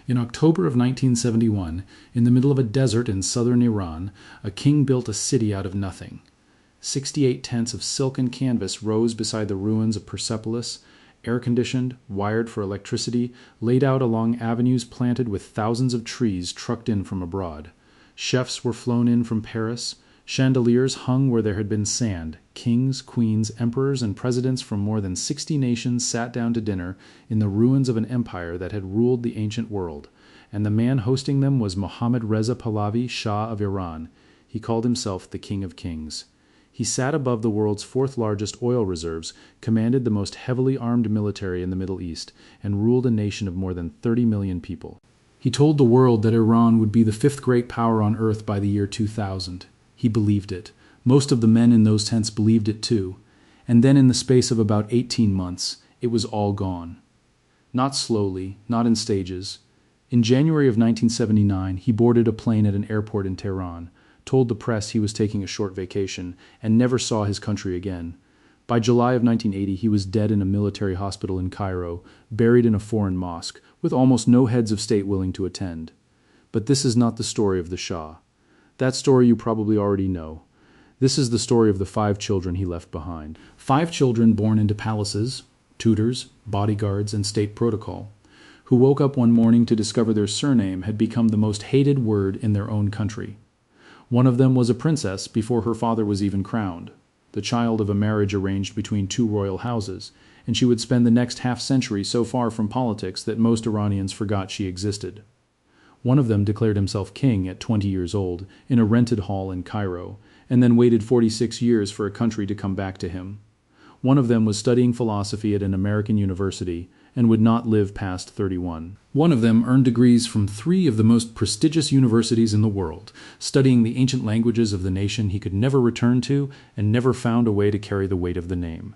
In October of 1971, in the middle of a desert in southern Iran, a king built a city out of nothing. 68 tents of silken canvas rose beside the ruins of Persepolis, air-conditioned, wired for electricity, laid out along avenues planted with thousands of trees trucked in from abroad. Chefs were flown in from Paris. Chandeliers hung where there had been sand. Kings, queens, emperors, and presidents from more than 60 nations sat down to dinner in the ruins of an empire that had ruled the ancient world, and the man hosting them was Mohammad Reza Pahlavi, Shah of Iran. He called himself the King of Kings. He sat above the world's fourth largest oil reserves, commanded the most heavily armed military in the Middle East, and ruled a nation of more than 30 million people. He told the world that Iran would be the fifth great power on earth by the year 2000. He believed it. Most of the men in those tents believed it too. And then in the space of about 18 months, it was all gone. Not slowly, not in stages. In January of 1979, he boarded a plane at an airport in Tehran, told the press he was taking a short vacation, and never saw his country again. By July of 1980, he was dead in a military hospital in Cairo, buried in a foreign mosque, with almost no heads of state willing to attend. But this is not the story of the Shah. That story you probably already know. This is the story of the 5 children he left behind. 5 children born into palaces, tutors, bodyguards, and state protocol, who woke up one morning to discover their surname had become the most hated word in their own country. One of them was a princess before her father was even crowned, the child of a marriage arranged between 2 royal houses, and she would spend the next half-century so far from politics that most Iranians forgot she existed. One of them declared himself king at 20 years old in a rented hall in Cairo, and then waited 46 years for a country to come back to him. One of them was studying philosophy at an American university and would not live past 31. One of them earned degrees from 3 of the most prestigious universities in the world, studying the ancient languages of the nation he could never return to and never found a way to carry the weight of the name.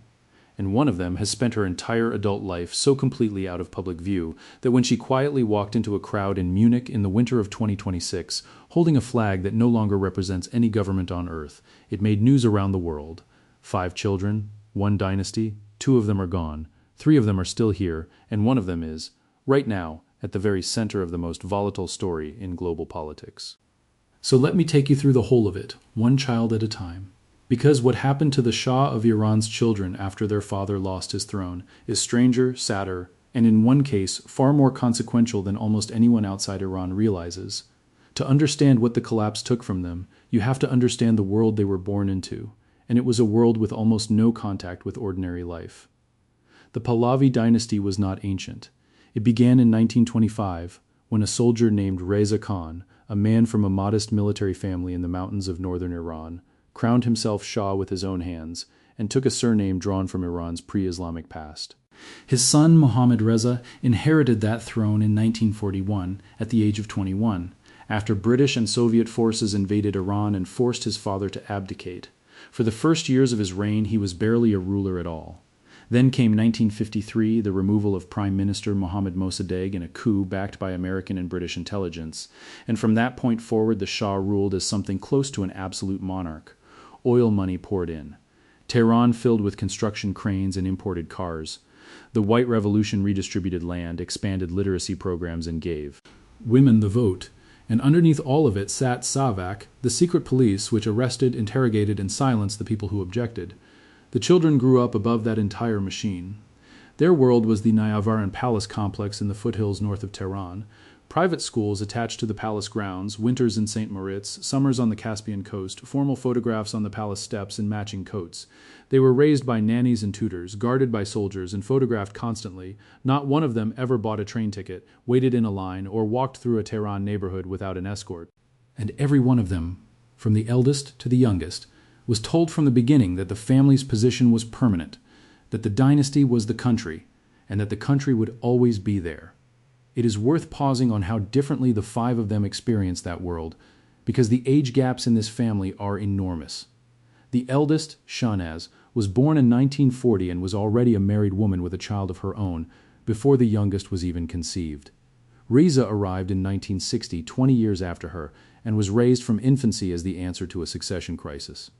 And one of them has spent her entire adult life so completely out of public view that when she quietly walked into a crowd in Munich in the winter of 2026, holding a flag that no longer represents any government on earth, it made news around the world. 5 children, 1 dynasty, 2 of them are gone, 3 of them are still here, and one of them is, right now, at the very center of the most volatile story in global politics. So let me take you through the whole of it, one child at a time. Because what happened to the Shah of Iran's children after their father lost his throne is stranger, sadder, and in one case far more consequential than almost anyone outside Iran realizes. To understand what the collapse took from them, you have to understand the world they were born into, and it was a world with almost no contact with ordinary life. The Pahlavi dynasty was not ancient. It began in 1925, when a soldier named Reza Khan, a man from a modest military family in the mountains of northern Iran, crowned himself Shah with his own hands, and took a surname drawn from Iran's pre-Islamic past. His son, Mohammad Reza, inherited that throne in 1941, at the age of 21, after British and Soviet forces invaded Iran and forced his father to abdicate. For the first years of his reign, he was barely a ruler at all. Then came 1953, the removal of Prime Minister Mohammad Mossadegh in a coup backed by American and British intelligence, and from that point forward the Shah ruled as something close to an absolute monarch. Oil money poured in. Tehran filled with construction cranes and imported cars. The White Revolution redistributed land, expanded literacy programs, and gave women the vote. And underneath all of it sat SAVAK, the secret police which arrested, interrogated, and silenced the people who objected. The children grew up above that entire machine. Their world was the Nayavaran Palace complex in the foothills north of Tehran, private schools attached to the palace grounds, winters in St. Moritz, summers on the Caspian coast, formal photographs on the palace steps, and matching coats. They were raised by nannies and tutors, guarded by soldiers, and photographed constantly. Not one of them ever bought a train ticket, waited in a line, or walked through a Tehran neighborhood without an escort. And every one of them, from the eldest to the youngest, was told from the beginning that the family's position was permanent, that the dynasty was the country, and that the country would always be there. It is worth pausing on how differently the 5 of them experienced that world, because the age gaps in this family are enormous. The eldest, Shahnaz, was born in 1940 and was already a married woman with a child of her own before the youngest was even conceived. Reza arrived in 1960, 20 years after her, and was raised from infancy as the answer to a succession crisis.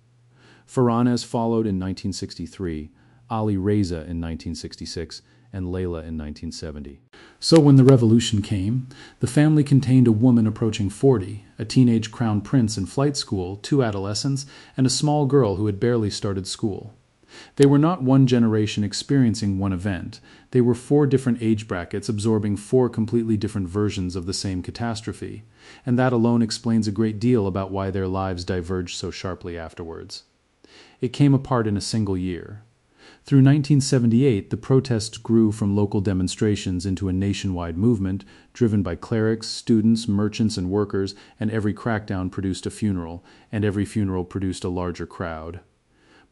Farhanaz followed in 1963, Ali Reza in 1966, and Layla in 1970. So when the revolution came, the family contained a woman approaching 40, a teenage crown prince in flight school, 2 adolescents, and a small girl who had barely started school. They were not one generation experiencing one event. They were 4 different age brackets absorbing 4 completely different versions of the same catastrophe, and that alone explains a great deal about why their lives diverged so sharply afterwards. It came apart in a single year. Through 1978, the protests grew from local demonstrations into a nationwide movement, driven by clerics, students, merchants, and workers, and every crackdown produced a funeral, and every funeral produced a larger crowd.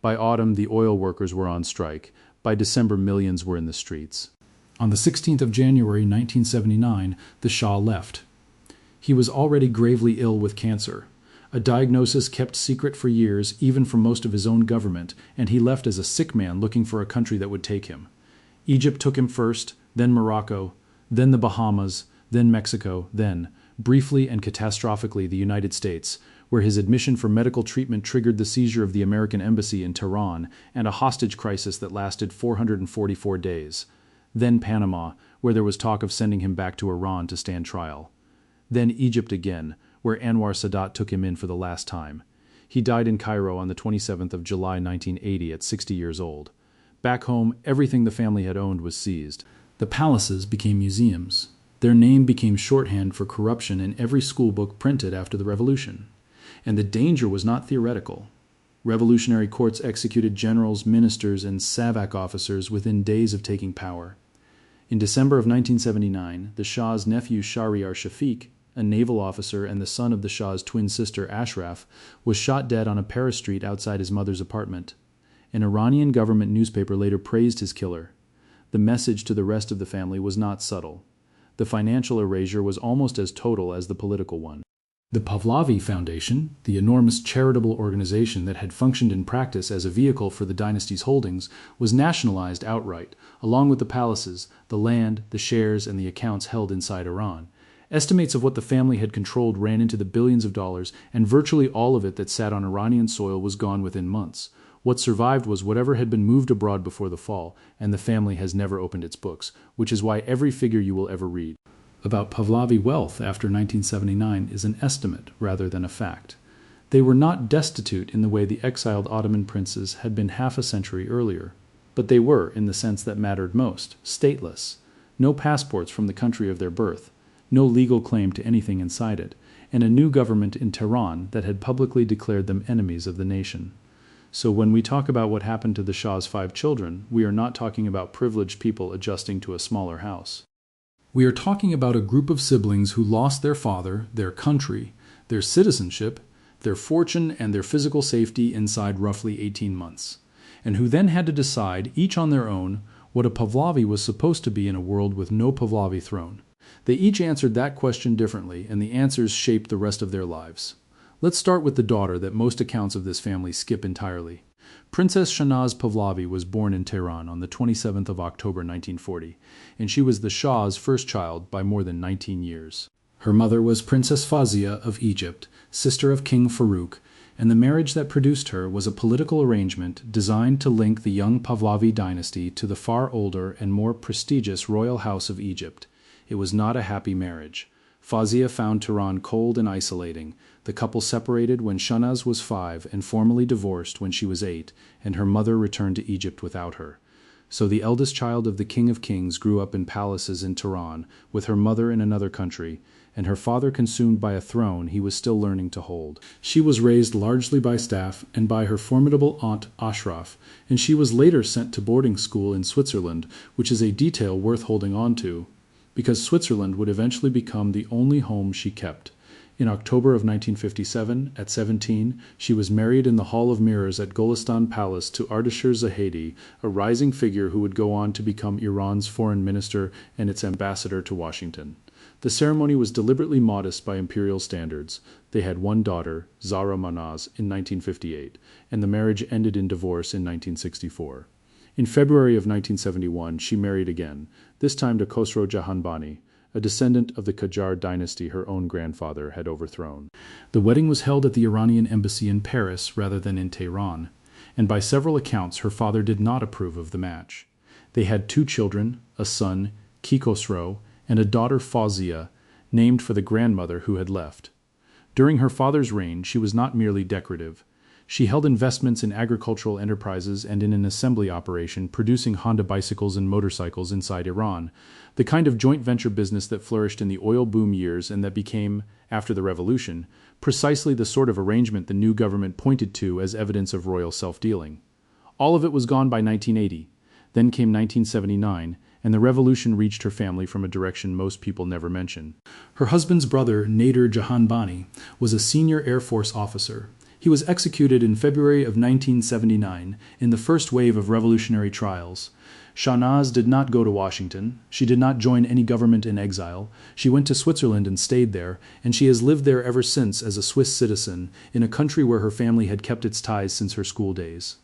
By autumn, the oil workers were on strike. By December, millions were in the streets. On the 16th of January 1979, the Shah left. He was already gravely ill with cancer, a diagnosis kept secret for years, even from most of his own government, and he left as a sick man looking for a country that would take him. Egypt took him first, then Morocco, then the Bahamas, then Mexico, then, briefly and catastrophically, the United States, where his admission for medical treatment triggered the seizure of the American embassy in Tehran and a hostage crisis that lasted 444 days. Then Panama, where there was talk of sending him back to Iran to stand trial. Then Egypt again, where Anwar Sadat took him in for the last time. He died in Cairo on the 27th of July 1980 at 60 years old. Back home, everything the family had owned was seized. The palaces became museums. Their name became shorthand for corruption in every school book printed after the revolution. And the danger was not theoretical. Revolutionary courts executed generals, ministers, and SAVAK officers within days of taking power. In December of 1979, the Shah's nephew Shahriar Shafiq, a naval officer and the son of the Shah's twin sister Ashraf, was shot dead on a Paris street outside his mother's apartment. An Iranian government newspaper later praised his killer. The message to the rest of the family was not subtle. The financial erasure was almost as total as the political one. The Pahlavi Foundation, the enormous charitable organization that had functioned in practice as a vehicle for the dynasty's holdings, was nationalized outright, along with the palaces, the land, the shares, and the accounts held inside Iran. Estimates of what the family had controlled ran into the billions of dollars, and virtually all of it that sat on Iranian soil was gone within months. What survived was whatever had been moved abroad before the fall, and the family has never opened its books, which is why every figure you will ever read about Pahlavi wealth after 1979 is an estimate rather than a fact. They were not destitute in the way the exiled Ottoman princes had been half a century earlier, but they were, in the sense that mattered most, stateless, no passports from the country of their birth, no legal claim to anything inside it, and a new government in Tehran that had publicly declared them enemies of the nation. So when we talk about what happened to the Shah's 5 children, we are not talking about privileged people adjusting to a smaller house. We are talking about a group of siblings who lost their father, their country, their citizenship, their fortune, and their physical safety inside roughly 18 months, and who then had to decide, each on their own, what a Pahlavi was supposed to be in a world with no Pahlavi throne. They each answered that question differently, and the answers shaped the rest of their lives. Let's start with the daughter that most accounts of this family skip entirely. Princess Shahnaz Pahlavi was born in Tehran on the 27th of October 1940, and she was the Shah's first child by more than 19 years. Her mother was Princess Fazia of Egypt, sister of King Farouk, and the marriage that produced her was a political arrangement designed to link the young Pahlavi dynasty to the far older and more prestigious royal house of Egypt. It was not a happy marriage. Fazia found Tehran cold and isolating. The couple separated when Shahnaz was 5 and formally divorced when she was 8, and her mother returned to Egypt without her. So the eldest child of the King of Kings grew up in palaces in Tehran, with her mother in another country, and her father consumed by a throne he was still learning to hold. She was raised largely by staff and by her formidable aunt Ashraf, and she was later sent to boarding school in Switzerland, which is a detail worth holding on to, because Switzerland would eventually become the only home she kept. In October of 1957, at 17, she was married in the Hall of Mirrors at Golistan Palace to Ardashir Zahedi, a rising figure who would go on to become Iran's foreign minister and its ambassador to Washington. The ceremony was deliberately modest by imperial standards. They had one daughter, Zahra Manaz, in 1958, and the marriage ended in divorce in 1964. In February of 1971, she married again, this time to Khosrow Jahanbani, a descendant of the Qajar dynasty her own grandfather had overthrown. The wedding was held at the Iranian embassy in Paris rather than in Tehran, and by several accounts her father did not approve of the match. They had 2 children, a son, Kikosro, and a daughter Fawzia, named for the grandmother who had left. During her father's reign, she was not merely decorative. She held investments in agricultural enterprises and in an assembly operation producing Honda bicycles and motorcycles inside Iran, the kind of joint venture business that flourished in the oil boom years and that became, after the revolution, precisely the sort of arrangement the new government pointed to as evidence of royal self-dealing. All of it was gone by 1980. Then came 1979, and the revolution reached her family from a direction most people never mention. Her husband's brother, Nader Jahanbani, was a senior Air Force officer. He was executed in February of 1979 in the first wave of revolutionary trials. Shahnaz did not go to Washington. She did not join any government in exile. She went to Switzerland and stayed there, and she has lived there ever since as a Swiss citizen in a country where her family had kept its ties since her school days.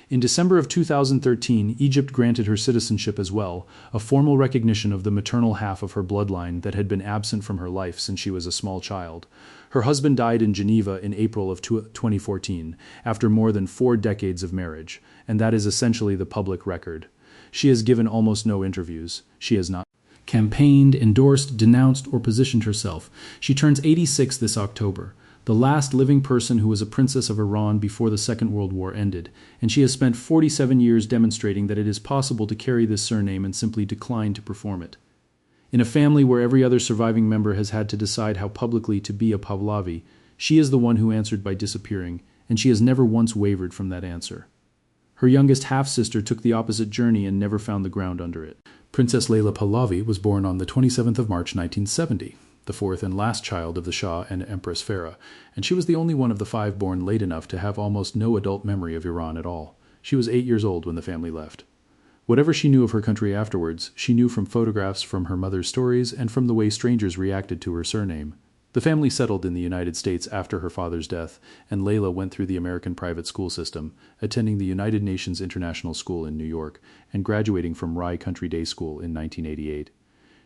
In December of 2013, Egypt granted her citizenship as well, a formal recognition of the maternal half of her bloodline that had been absent from her life since she was a small child. Her husband died in Geneva in April of 2014, after more than 4 decades of marriage, and that is essentially the public record. She has given almost no interviews. She has not campaigned, endorsed, denounced, or positioned herself. She turns 86 this October, the last living person who was a princess of Iran before the Second World War ended, and she has spent 47 years demonstrating that it is possible to carry this surname and simply decline to perform it. In a family where every other surviving member has had to decide how publicly to be a Pahlavi, she is the one who answered by disappearing, and she has never once wavered from that answer. Her youngest half-sister took the opposite journey and never found the ground under it. Princess Reza Pahlavi was born on the 27th of March 1970. The 4th and last child of the Shah and Empress Farah, and she was the only one of the 5 born late enough to have almost no adult memory of Iran at all. She was 8 years old when the family left. Whatever she knew of her country afterwards, she knew from photographs, from her mother's stories, and from the way strangers reacted to her surname. The family settled in the United States after her father's death, and Layla went through the American private school system, attending the United Nations International School in New York, and graduating from Rye Country Day School in 1988.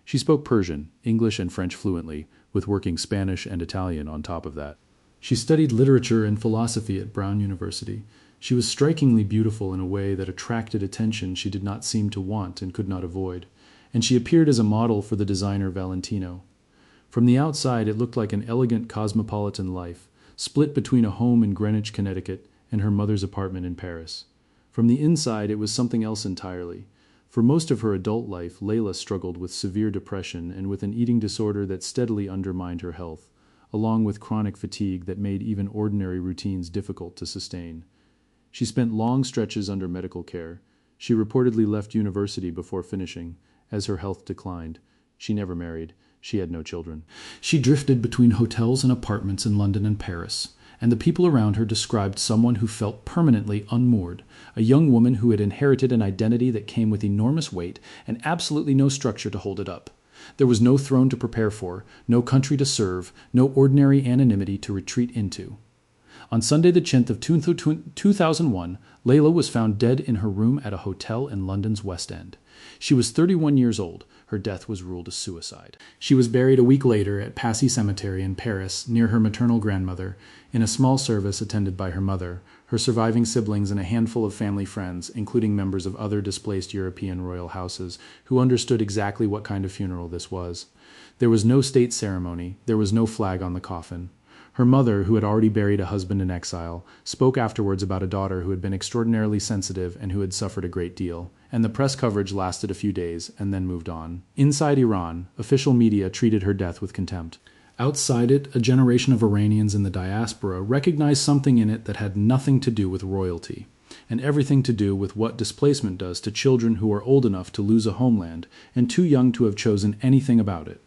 She spoke Persian, English, and French fluently, with working Spanish and Italian on top of that. She studied literature and philosophy at Brown University. She was strikingly beautiful in a way that attracted attention she did not seem to want and could not avoid, and she appeared as a model for the designer Valentino. From the outside, it looked like an elegant cosmopolitan life, split between a home in Greenwich, Connecticut, and her mother's apartment in Paris. From the inside, it was something else entirely. For most of her adult life, Layla struggled with severe depression and with an eating disorder that steadily undermined her health, along with chronic fatigue that made even ordinary routines difficult to sustain. She spent long stretches under medical care. She reportedly left university before finishing, as her health declined. She never married. She had no children. She drifted between hotels and apartments in London and Paris, and the people around her described someone who felt permanently unmoored, a young woman who had inherited an identity that came with enormous weight and absolutely no structure to hold it up. There was no throne to prepare for, no country to serve, no ordinary anonymity to retreat into. On Sunday the 10th of 2001, Layla was found dead in her room at a hotel in London's West End. She was 31 years old. Her death was ruled a suicide. She was buried a week later at Passy Cemetery in Paris, near her maternal grandmother, in a small service attended by her mother, her surviving siblings, and a handful of family friends, including members of other displaced European royal houses, who understood exactly what kind of funeral this was. There was no state ceremony. There was no flag on the coffin. Her mother, who had already buried a husband in exile, spoke afterwards about a daughter who had been extraordinarily sensitive and who had suffered a great deal, and the press coverage lasted a few days and then moved on. Inside Iran, official media treated her death with contempt. Outside it, a generation of Iranians in the diaspora recognized something in it that had nothing to do with royalty, and everything to do with what displacement does to children who are old enough to lose a homeland and too young to have chosen anything about it.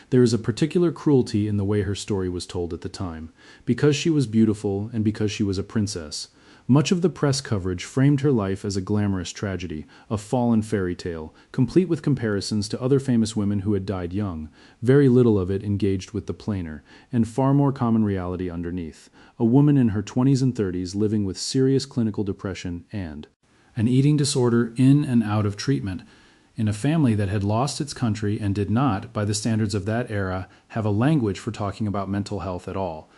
There is a particular cruelty in the way her story was told at the time, because she was beautiful and because she was a princess. Much of the press coverage framed her life as a glamorous tragedy, a fallen fairy tale, complete with comparisons to other famous women who had died young. Very little of it engaged with the plainer, and far more common reality underneath. A woman in her 20s and 30s living with serious clinical depression and an eating disorder in and out of treatment, in a family that had lost its country and did not, by the standards of that era, have a language for talking about mental health at all.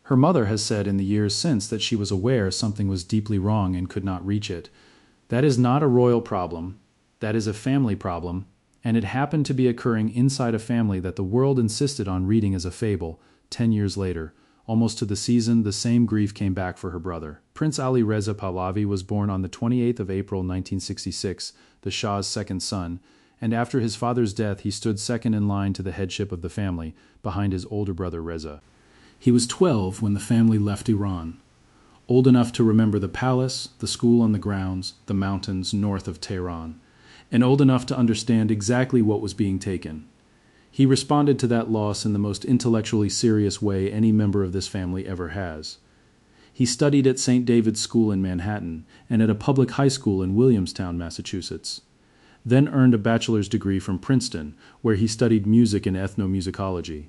Her mother has said in the years since that she was aware something was deeply wrong and could not reach it. That is not a royal problem. That is a family problem, and it happened to be occurring inside a family that the world insisted on reading as a fable. 10 years later, almost to the season, the same grief came back for her brother. Prince Ali Reza Pahlavi was born on the 28th of April 1966, the Shah's second son, and after his father's death he stood second in line to the headship of the family, behind his older brother Reza. He was 12 when the family left Iran, old enough to remember the palace, the school on the grounds, the mountains north of Tehran, and old enough to understand exactly what was being taken. He responded to that loss in the most intellectually serious way any member of this family ever has. He studied at St. David's School in Manhattan and at a public high school in Williamstown, Massachusetts, then earned a bachelor's degree from Princeton, where he studied music and ethnomusicology.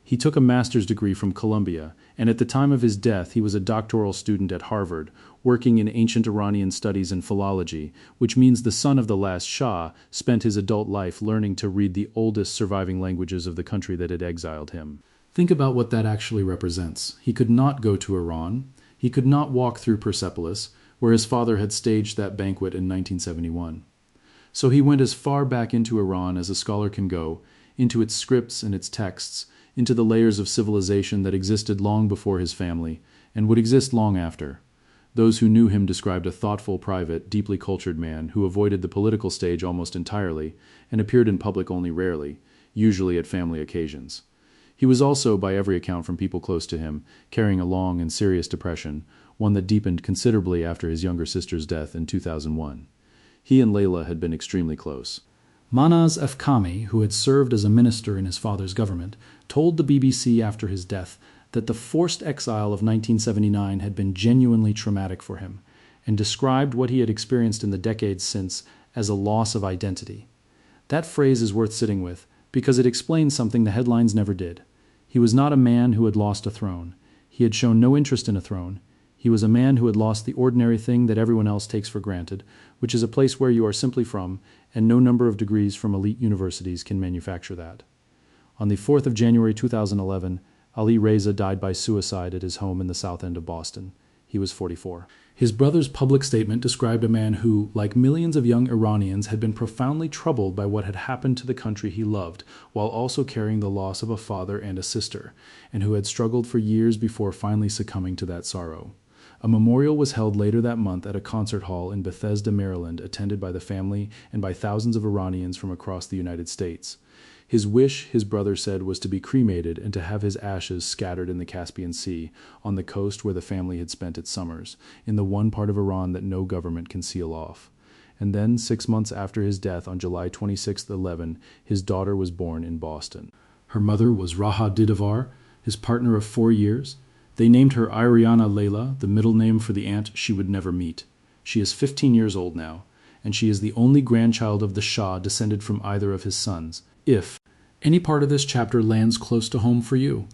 He took a master's degree from Columbia, and at the time of his death he was a doctoral student at Harvard, working in ancient Iranian studies and philology, which means the son of the last Shah spent his adult life learning to read the oldest surviving languages of the country that had exiled him. Think about what that actually represents. He could not go to Iran. He could not walk through Persepolis, where his father had staged that banquet in 1971. So he went as far back into Iran as a scholar can go, into its scripts and its texts, into the layers of civilization that existed long before his family, and would exist long after. Those who knew him described a thoughtful, private, deeply cultured man who avoided the political stage almost entirely, and appeared in public only rarely, usually at family occasions. He was also, by every account from people close to him, carrying a long and serious depression, one that deepened considerably after his younger sister's death in 2001. He and Layla had been extremely close. Manaz Afkhami, who had served as a minister in his father's government, told the BBC after his death that the forced exile of 1979 had been genuinely traumatic for him, and described what he had experienced in the decades since as a loss of identity. That phrase is worth sitting with, because it explains something the headlines never did. He was not a man who had lost a throne. He had shown no interest in a throne. He was a man who had lost the ordinary thing that everyone else takes for granted, which is a place where you are simply from, and no number of degrees from elite universities can manufacture that. On the 4th of January 2011, Ali Reza died by suicide at his home in the South End of Boston. He was 44. His brother's public statement described a man who, like millions of young Iranians, had been profoundly troubled by what had happened to the country he loved, while also carrying the loss of a father and a sister, and who had struggled for years before finally succumbing to that sorrow. A memorial was held later that month at a concert hall in Bethesda, Maryland, attended by the family and by thousands of Iranians from across the United States. His wish, his brother said, was to be cremated and to have his ashes scattered in the Caspian Sea, on the coast where the family had spent its summers, in the one part of Iran that no government can seal off. And then, 6 months after his death on July 26, 11, his daughter was born in Boston. Her mother was Raha Didavar, his partner of 4 years. They named her Ariana Layla, the middle name for the aunt she would never meet. She is 15 years old now, and she is the only grandchild of the Shah descended from either of his sons. If any part of this chapter lands close to home for you,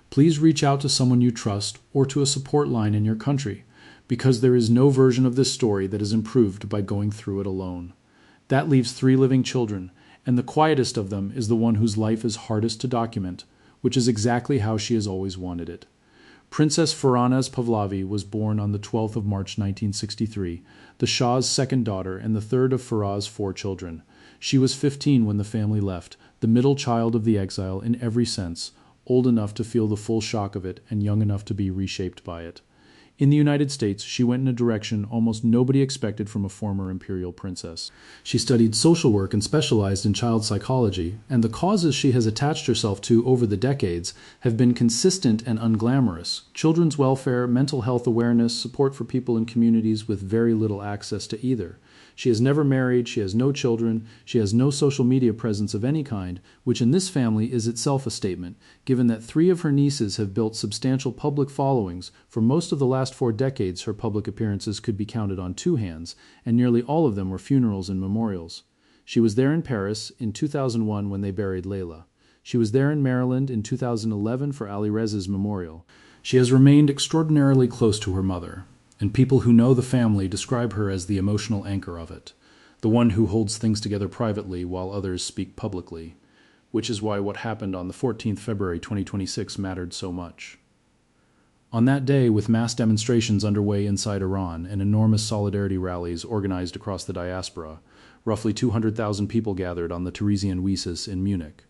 please reach out to someone you trust or to a support line in your country, because there is no version of this story that is improved by going through it alone. That leaves 3 living children, and the quietest of them is the one whose life is hardest to document, which is exactly how she has always wanted it. Princess Faranaz Pahlavi was born on the 12th of March 1963, the Shah's second daughter and the third of Faraz's 4 children. She was 15 when the family left, the middle child of the exile in every sense, old enough to feel the full shock of it and young enough to be reshaped by it. In the United States, she went in a direction almost nobody expected from a former imperial princess. She studied social work and specialized in child psychology, and the causes she has attached herself to over the decades have been consistent and unglamorous: children's welfare, mental health awareness, support for people in communities with very little access to either. She has never married, she has no children, she has no social media presence of any kind, which in this family is itself a statement, given that 3 of her nieces have built substantial public followings. For most of the last 4 decades, her public appearances could be counted on 2 hands, and nearly all of them were funerals and memorials. She was there in Paris in 2001 when they buried Layla. She was there in Maryland in 2011 for Ali Reza's memorial. She has remained extraordinarily close to her mother, and people who know the family describe her as the emotional anchor of it, the one who holds things together privately while others speak publicly, which is why what happened on the 14th February 2026 mattered so much. On that day, with mass demonstrations underway inside Iran and enormous solidarity rallies organized across the diaspora, Roughly 200,000 people gathered on the Theresienwiese in Munich.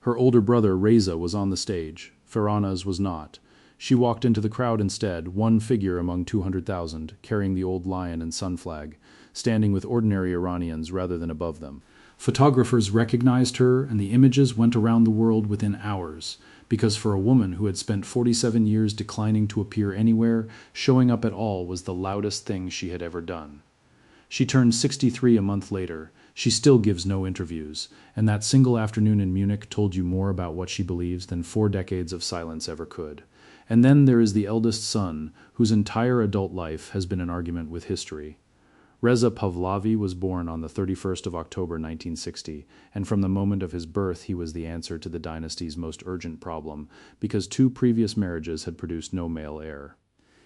Her older brother, Reza, was on the stage. Ferhana's was not. She walked into the crowd instead, one figure among 200,000, carrying the old lion and sun flag, standing with ordinary Iranians rather than above them. Photographers recognized her, and the images went around the world within hours, because for a woman who had spent 47 years declining to appear anywhere, showing up at all was the loudest thing she had ever done. She turned 63 a month later. She still gives no interviews, and that single afternoon in Munich told you more about what she believes than 4 decades of silence ever could. And then there is the eldest son, whose entire adult life has been an argument with history. Reza Pahlavi was born on the 31st of October 1960, and from the moment of his birth he was the answer to the dynasty's most urgent problem, because 2 previous marriages had produced no male heir.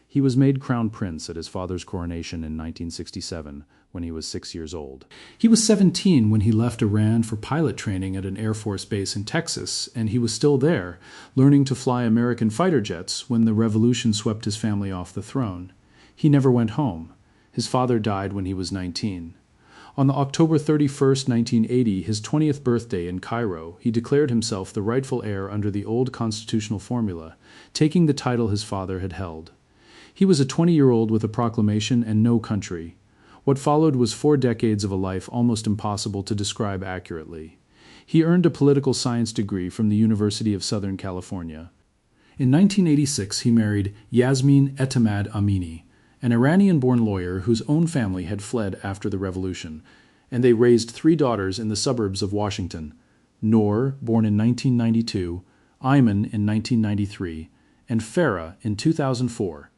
He was made crown prince at his father's coronation in 1967, when he was 6 years old. He was 17 when he left Iran for pilot training at an Air Force base in Texas, and he was still there, learning to fly American fighter jets when the revolution swept his family off the throne. He never went home. His father died when he was 19. On October 31st, 1980, his 20th birthday in Cairo, he declared himself the rightful heir under the old constitutional formula, taking the title his father had held. He was a 20-year-old with a proclamation and no country. What followed was 4 decades of a life almost impossible to describe accurately. He earned a political science degree from the University of Southern California. In 1986, he married Yasmin Etemad Amini, an Iranian-born lawyer whose own family had fled after the revolution, and they raised 3 daughters in the suburbs of Washington: Noor, born in 1992, Ayman in 1993, and Farah in 2004.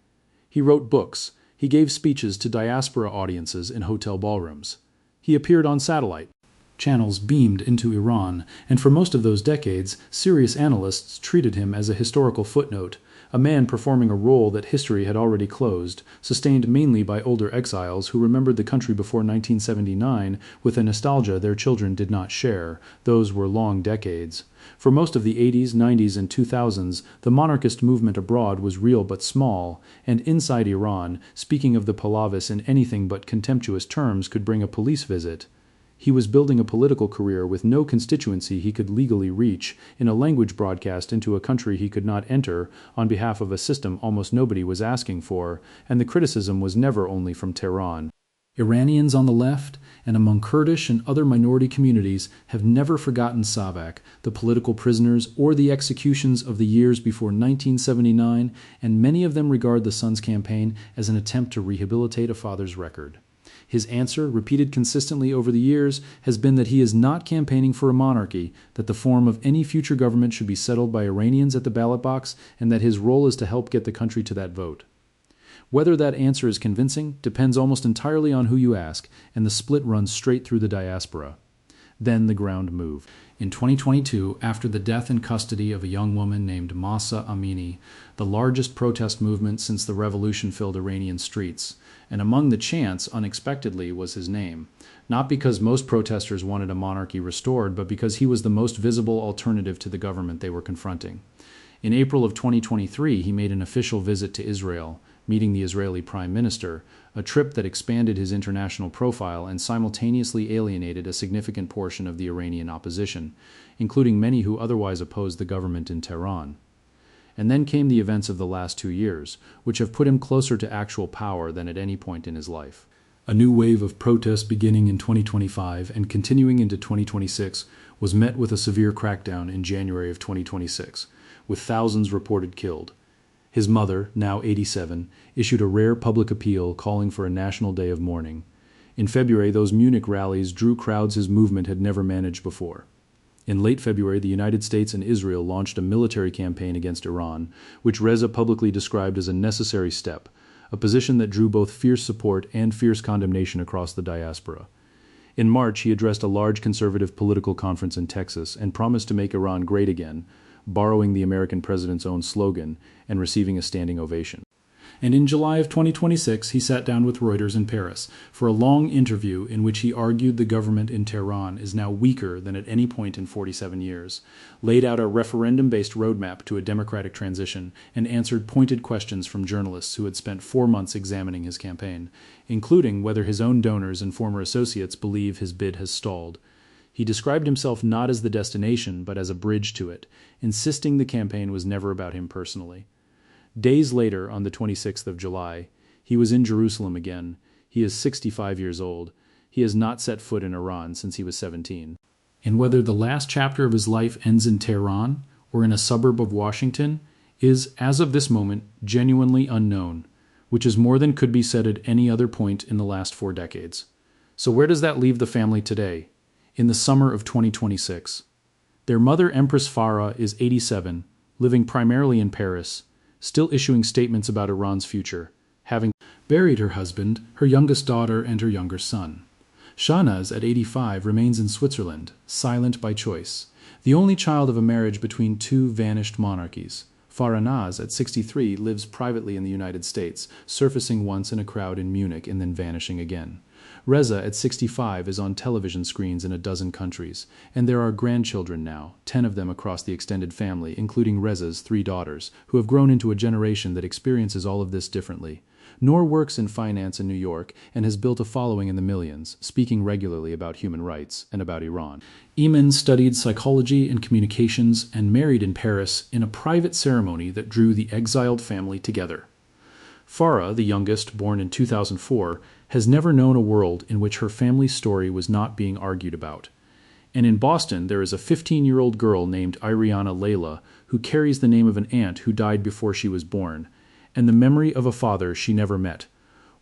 He wrote books. He gave speeches to diaspora audiences in hotel ballrooms. He appeared on satellite channels beamed into Iran, and for most of those decades, serious analysts treated him as a historical footnote, a man performing a role that history had already closed, sustained mainly by older exiles who remembered the country before 1979 with a nostalgia their children did not share. Those were long decades. For most of the 80s, 90s, and 2000s, the monarchist movement abroad was real but small, and inside Iran, speaking of the Pahlavis in anything but contemptuous terms could bring a police visit. He was building a political career with no constituency he could legally reach, in a language broadcast into a country he could not enter, on behalf of a system almost nobody was asking for, and the criticism was never only from Tehran. Iranians on the left, and among Kurdish and other minority communities, have never forgotten Savak, the political prisoners, or the executions of the years before 1979, and many of them regard the son's campaign as an attempt to rehabilitate a father's record. His answer, repeated consistently over the years, has been that he is not campaigning for a monarchy, that the form of any future government should be settled by Iranians at the ballot box, and that his role is to help get the country to that vote. Whether that answer is convincing depends almost entirely on who you ask, and the split runs straight through the diaspora. Then the ground moved. In 2022, after the death in custody of a young woman named Mahsa Amini, the largest protest movement since the revolution filled Iranian streets, and among the chants, unexpectedly, was his name, not because most protesters wanted a monarchy restored, but because he was the most visible alternative to the government they were confronting. In April of 2023, he made an official visit to Israel, meeting the Israeli Prime Minister, a trip that expanded his international profile and simultaneously alienated a significant portion of the Iranian opposition, including many who otherwise opposed the government in Tehran. And then came the events of the last 2 years, which have put him closer to actual power than at any point in his life. A new wave of protest beginning in 2025 and continuing into 2026 was met with a severe crackdown in January of 2026, with thousands reported killed. His mother, now 87, issued a rare public appeal calling for a national day of mourning. In February, those Munich rallies drew crowds his movement had never managed before. In late February, the United States and Israel launched a military campaign against Iran, which Reza publicly described as a necessary step, a position that drew both fierce support and fierce condemnation across the diaspora. In March, he addressed a large conservative political conference in Texas and promised to make Iran great again, borrowing the American president's own slogan and receiving a standing ovation. And in July of 2026, he sat down with Reuters in Paris for a long interview in which he argued the government in Tehran is now weaker than at any point in 47 years, laid out a referendum-based roadmap to a democratic transition, and answered pointed questions from journalists who had spent 4 months examining his campaign, including whether his own donors and former associates believe his bid has stalled. He described himself not as the destination, but as a bridge to it, insisting the campaign was never about him personally. Days later, on the 26th of July, he was in Jerusalem again. He is 65 years old. He has not set foot in Iran since he was 17. And whether the last chapter of his life ends in Tehran or in a suburb of Washington is, as of this moment, genuinely unknown, which is more than could be said at any other point in the last 4 decades. So where does that leave the family today, in the summer of 2026? Their mother, Empress Farah, is 87, living primarily in Paris, still issuing statements about Iran's future, having buried her husband, her youngest daughter, and her younger son. Shahnaz, at 85, remains in Switzerland, silent by choice, the only child of a marriage between 2 vanished monarchies. Farhanaz, at 63, lives privately in the United States, surfacing once in a crowd in Munich and then vanishing again. Reza, at 65, is on television screens in a dozen countries, and there are grandchildren now, 10 of them across the extended family, including Reza's 3 daughters, who have grown into a generation that experiences all of this differently. Noor works in finance in New York and has built a following in the millions, speaking regularly about human rights and about Iran. Eamon studied psychology and communications and married in Paris in a private ceremony that drew the exiled family together. Farah, the youngest, born in 2004, has never known a world in which her family's story was not being argued about. And in Boston, there is a 15-year-old girl named Iriana Layla who carries the name of an aunt who died before she was born, and the memory of a father she never met.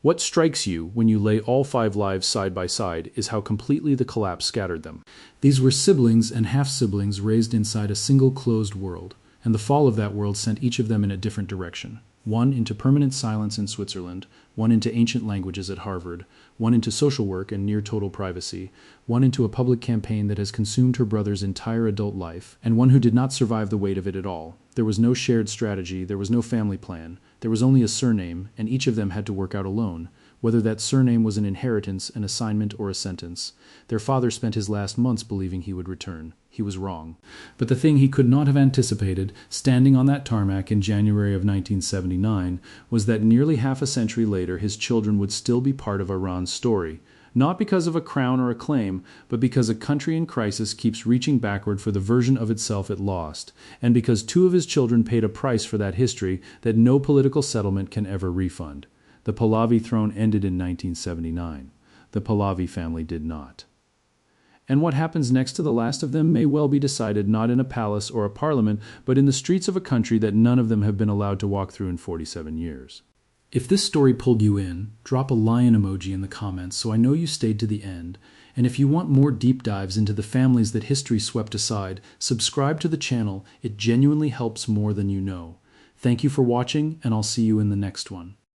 What strikes you when you lay all 5 lives side by side is how completely the collapse scattered them. These were siblings and half-siblings raised inside a single closed world, and the fall of that world sent each of them in a different direction. One into permanent silence in Switzerland, one into ancient languages at Harvard, one into social work and near total privacy, one into a public campaign that has consumed her brother's entire adult life, and one who did not survive the weight of it at all. There was no shared strategy, there was no family plan, there was only a surname, and each of them had to work out alone, whether that surname was an inheritance, an assignment, or a sentence. Their father spent his last months believing he would return. He was wrong. But the thing he could not have anticipated, standing on that tarmac in January of 1979, was that nearly half a century later his children would still be part of Iran's story, not because of a crown or a claim, but because a country in crisis keeps reaching backward for the version of itself it lost, and because 2 of his children paid a price for that history that no political settlement can ever refund. The Pahlavi throne ended in 1979. The Pahlavi family did not. And what happens next to the last of them may well be decided not in a palace or a parliament, but in the streets of a country that none of them have been allowed to walk through in 47 years. If this story pulled you in, drop a lion emoji in the comments so I know you stayed to the end. And if you want more deep dives into the families that history swept aside, subscribe to the channel. It genuinely helps more than you know. Thank you for watching, and I'll see you in the next one.